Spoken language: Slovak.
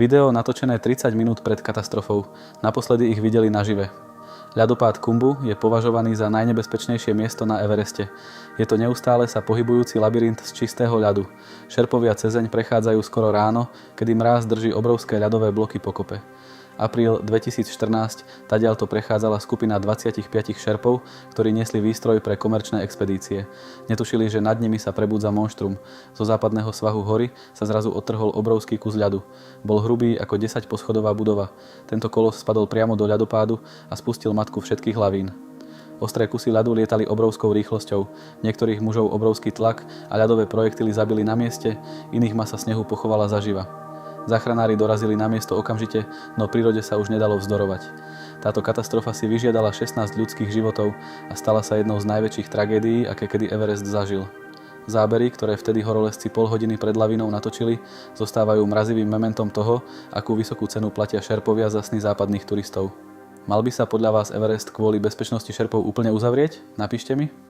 Video natočené 30 minút pred katastrofou. Naposledy ich videli nažive. Ľadopád Khumbu je považovaný za najnebezpečnejšie miesto na Evereste. Je to neustále sa pohybujúci labyrint z čistého ľadu. Šerpovia cezeň prechádzajú skoro ráno, kedy mráz drží obrovské ľadové bloky pokope. Apríl 2014 tadiaľto prechádzala skupina 25 šerpov, ktorí niesli výstroj pre komerčné expedície. Netušili, že nad nimi sa prebúdza monštrum. Zo západného svahu hory sa zrazu odtrhol obrovský kus ľadu. Bol hrubý ako 10-poschodová budova. Tento kolos spadol priamo do ľadopádu a spustil matku všetkých lavín. Ostré kusy ľadu lietali obrovskou rýchlosťou. Niektorých mužov obrovský tlak a ľadové projektily zabili na mieste, iných masa snehu pochovala zaživa. Záchranári dorazili na miesto okamžite, no prírode sa už nedalo vzdorovať. Táto katastrofa si vyžiadala 16 ľudských životov a stala sa jednou z najväčších tragédií, aké kedy Everest zažil. Zábery, ktoré vtedy horolezci pol hodiny pred lavinou natočili, zostávajú mrazivým mementom toho, akú vysokú cenu platia šerpovia za sny západných turistov. Mal by sa podľa vás Everest kvôli bezpečnosti šerpov úplne uzavrieť? Napíšte mi.